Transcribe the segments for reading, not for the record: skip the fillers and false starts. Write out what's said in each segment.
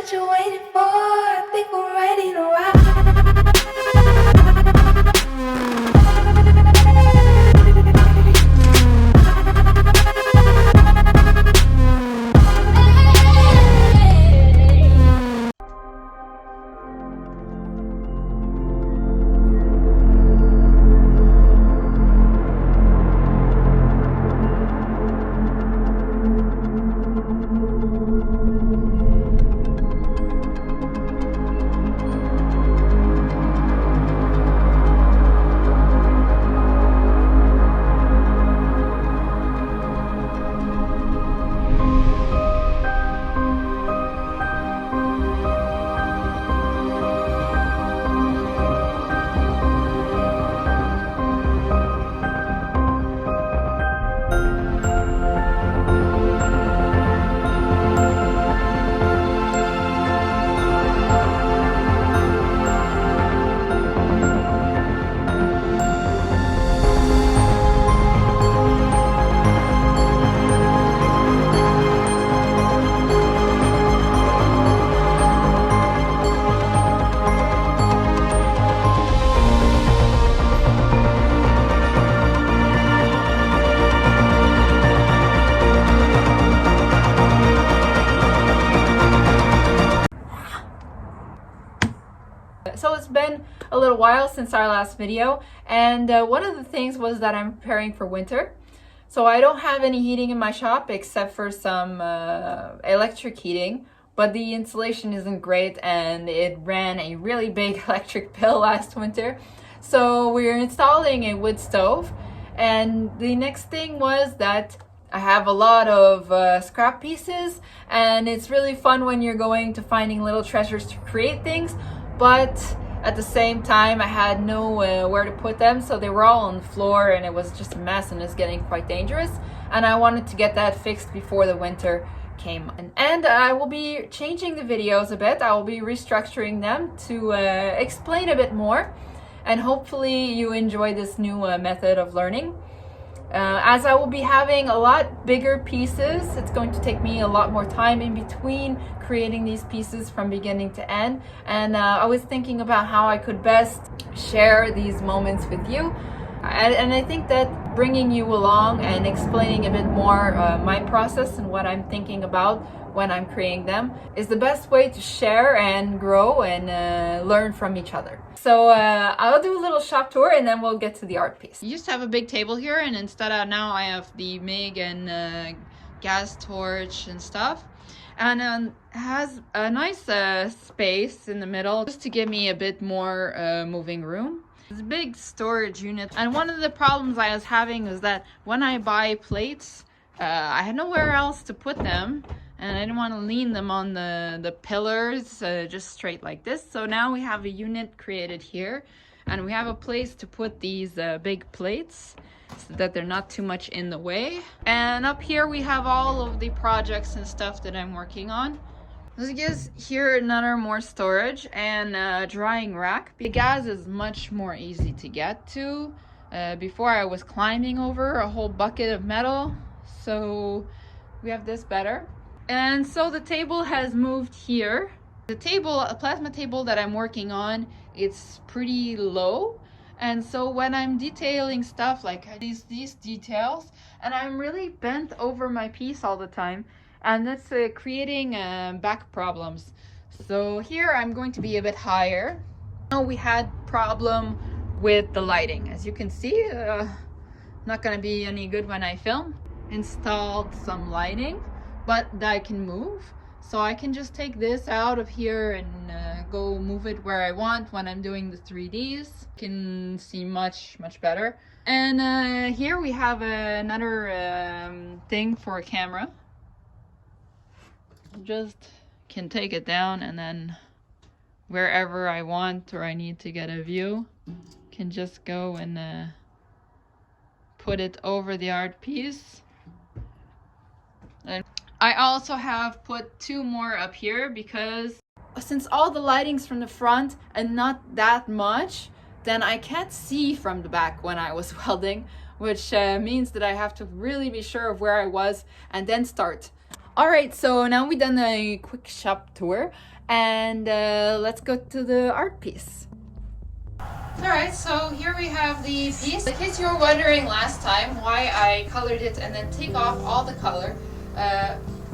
what you're waiting for. I think we're ready to rock. So it's been a little while since our last video, and one of the things was that I'm preparing for winter. So I don't have any heating in my shop except for some electric heating, but the insulation isn't great and it ran a really big electric bill last winter. So we're installing a wood stove, and the next thing was that I have a lot of scrap pieces, and it's really fun when you're going to finding little treasures to create things. But at the same time, I had no where to put them, so they were all on the floor and it was just a mess and it's getting quite dangerous. And I wanted to get that fixed before the winter came. And I will be changing the videos a bit. I will be restructuring them to explain a bit more, and hopefully you enjoy this new method of learning. As I will be having a lot bigger pieces, it's going to take me a lot more time in between creating these pieces from beginning to end. And I was thinking about how I could best share these moments with you. And I think that bringing you along and explaining a bit more my process and what I'm thinking about when I'm creating them is the best way to share and grow and learn from each other. So I'll do a little shop tour and then we'll get to the art piece. I used to have a big table here, and instead of now I have the MIG and gas torch and stuff. And it has a nice space in the middle just to give me a bit more moving room. It's a big storage unit, and one of the problems I was having is that when I buy plates, I had nowhere else to put them, and I didn't want to lean them on the pillars just straight like this. So now we have a unit created here, and we have a place to put these big plates so that they're not too much in the way. And up here we have all of the projects and stuff that I'm working on. This gives here another more storage and a drying rack. The gas is much more easy to get to. Before I was climbing over a whole bucket of metal, so we have this better. And so the table has moved here. The table, a plasma table that I'm working on, it's pretty low. And so when I'm detailing stuff like these details, and I'm really bent over my piece all the time, and that's creating back problems. So here I'm going to be a bit higher. Oh, we had problem with the lighting. As you can see, not gonna be any good when I film. Installed some lighting, but I can move. So I can just take this out of here and go move it where I want when I'm doing the 3Ds. Can see much better. And here we have another thing for a camera. Just can take it down, and then wherever I want or I need to get a view, can just go and put it over the art piece. And I also have put two more up here because since all the lighting's from the front and not that much, then I can't see from the back when I was welding, which means that I have to really be sure of where I was and then start. All right, so now we've done a quick shop tour, and let's go to the art piece. All right, so here we have the piece. In case you were wondering last time why I colored it and then take off all the color,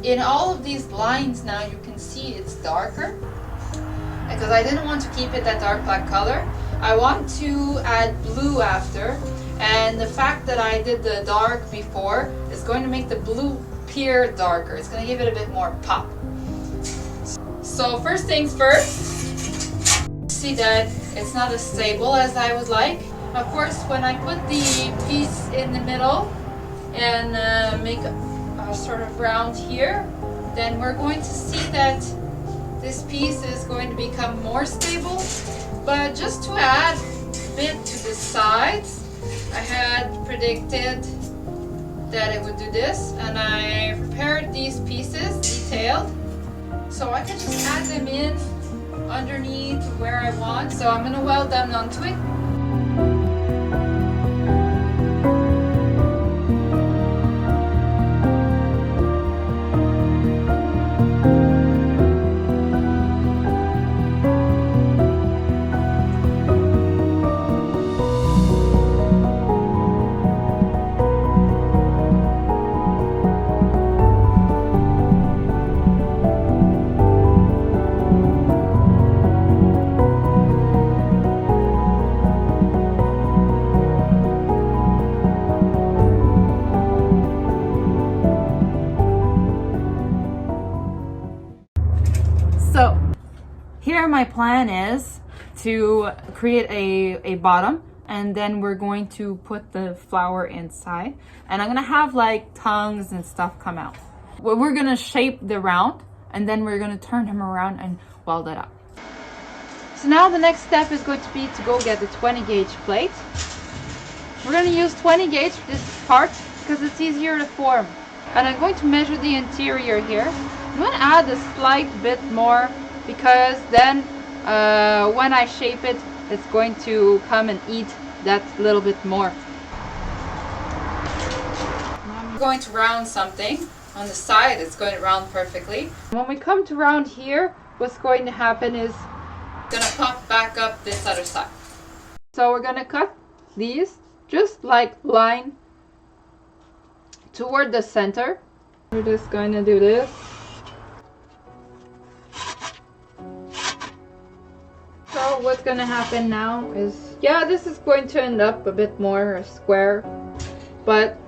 in all of these lines now you can see it's darker because I didn't want to keep it that dark black color. I want to add blue after, and the fact that I did the dark before is going to make the blue appear darker. It's going to give it a bit more pop. So first things first, see that it's not as stable as I would like. Of course, when I put the piece in the middle and make a sort of round here, then we're going to see that this piece is going to become more stable. But just to add a bit to the sides, I had predicted that it would do this, and I prepared these pieces detailed so I can just add them in underneath where I want. So I'm going to weld them onto it. So here my plan is to create a bottom, and then we're going to put the flower inside, and I'm gonna have like tongues and stuff come out. We're gonna shape the round, and then we're gonna turn him around and weld it up. So now the next step is going to be to go get the 20 gauge plate. We're gonna use 20 gauge for this part because it's easier to form. And I'm going to measure the interior here. I'm going to add a slight bit more because then when I shape it, it's going to come and eat that little bit more. I'm going to round something on the side. It's going to round perfectly. When we come to round here, what's going to happen is going to pop back up this other side. So we're going to cut these just like line toward the center. We're just going to do this. So what's going to happen now is, yeah, this is going to end up a bit more square, but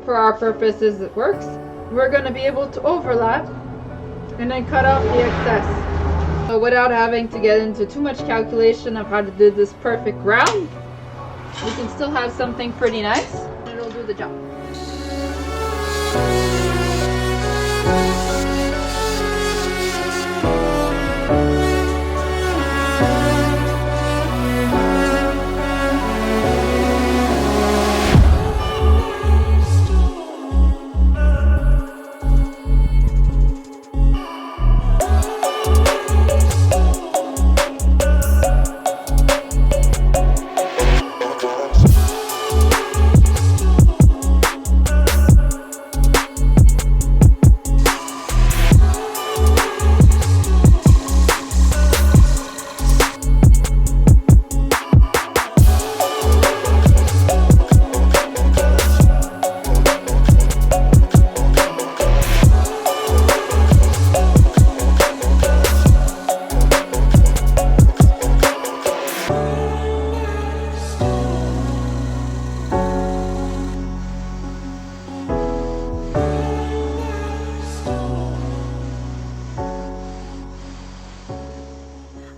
for our purposes it works. We're going to be able to overlap and then cut off the excess. So without having to get into too much calculation of how to do this perfect round, we can still have something pretty nice and it'll do the job.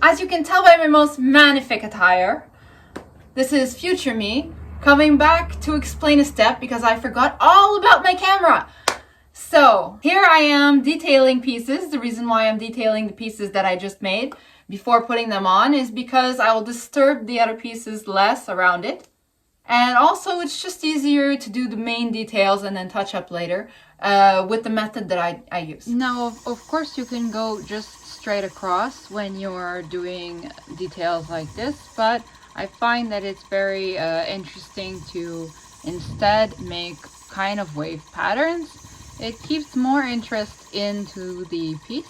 As you can tell by my most magnifique attire, this is future me coming back to explain a step because I forgot all about my camera. So here I am detailing pieces. The reason why I'm detailing the pieces that I just made before putting them on is because I will disturb the other pieces less around it. And also it's just easier to do the main details and then touch up later with the method that I use. Now, of course, you can go just straight across when you're doing details like this, but I find that it's very interesting to instead make kind of wave patterns, It keeps more interest into the piece.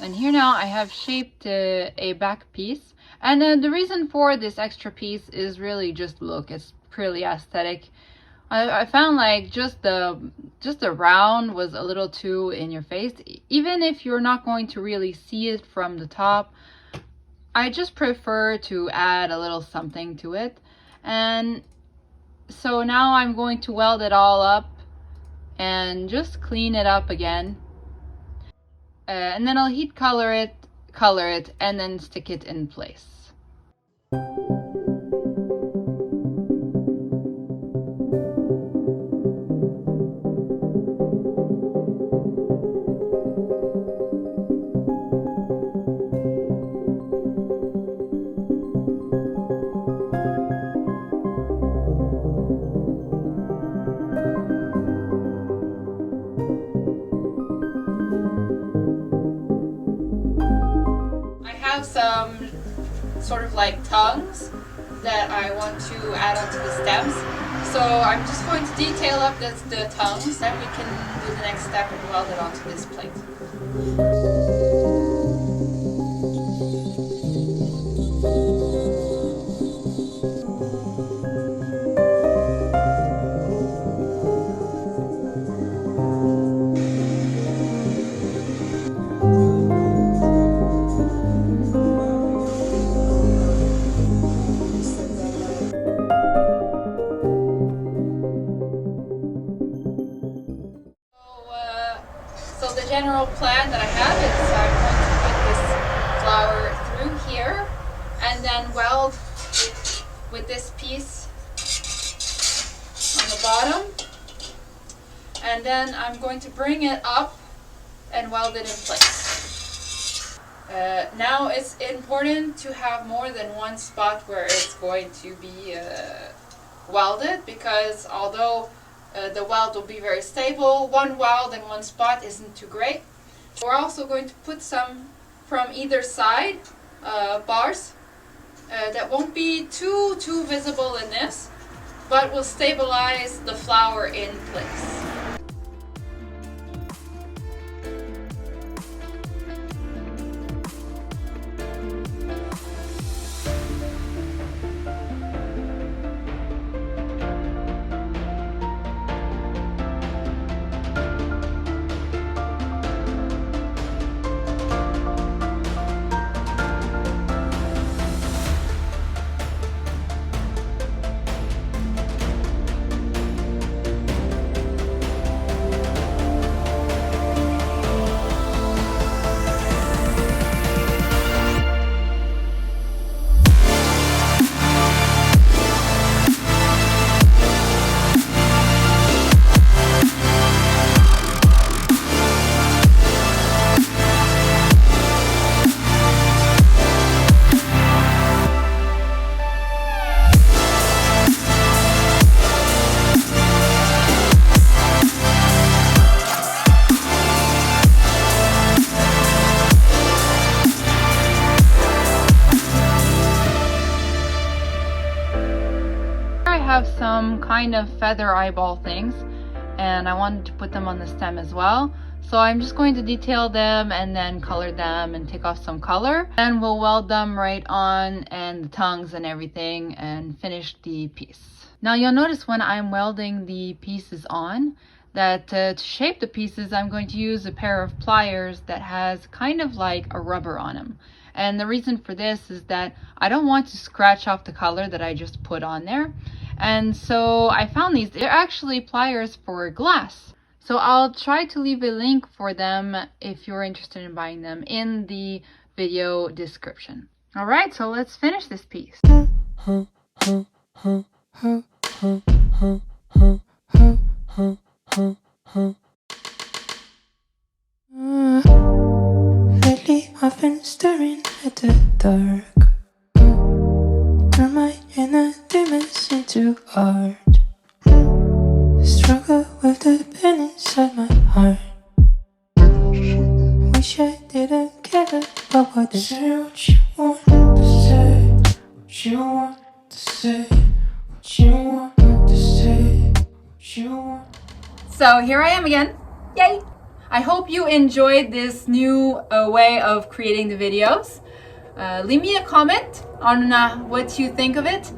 And here now I have shaped a back piece. And the reason for this extra piece is really just look. It's purely aesthetic. I found like just the round was a little too in your face. Even if you're not going to really see it from the top, I just prefer to add a little something to it. And so now I'm going to weld it all up and just clean it up again. And then I'll heat color it, and then stick it in place. Some sort of like tongues that I want to add onto the stems. So I'm just going to detail up the tongues, then we can do the next step and weld it onto this plate. So the general plan that I have is I'm going to put this flower through here and then weld with this piece on the bottom, and then I'm going to bring it up and weld it in place. Now it's important to have more than one spot where it's going to be welded, because although the weld will be very stable, one weld in one spot isn't too great. We're also going to put some from either side, bars that won't be too visible in this, but will stabilize the flower in place. Have some kind of feather eyeball things, and I wanted to put them on the stem as well. So I'm just going to detail them and then color them and take off some color, and we'll weld them right on, and the tongues and everything, and finish the piece. Now you'll notice when I'm welding the pieces on that to shape the pieces I'm going to use a pair of pliers that has kind of like a rubber on them. And the reason for this is that I don't want to scratch off the color that I just put on there. And so I found these. They're actually pliers for glass. So I'll try to leave a link for them if you're interested in buying them in the video description. Alright, so let's finish this piece. Lately I've been staring at the dark. Turn my inner demons into art. Struggle with the pain inside my heart. Wish I didn't care about what they say. What you want to say, what you want to say, what you want to say, what you want. So here I am again. Yay! I hope you enjoyed this new way of creating the videos. Leave me a comment on what you think of it,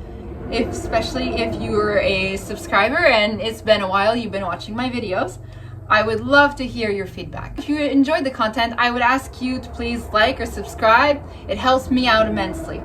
especially if you're a subscriber and it's been a while you've been watching my videos. I would love to hear your feedback. If you enjoyed the content, I would ask you to please like or subscribe. It helps me out immensely.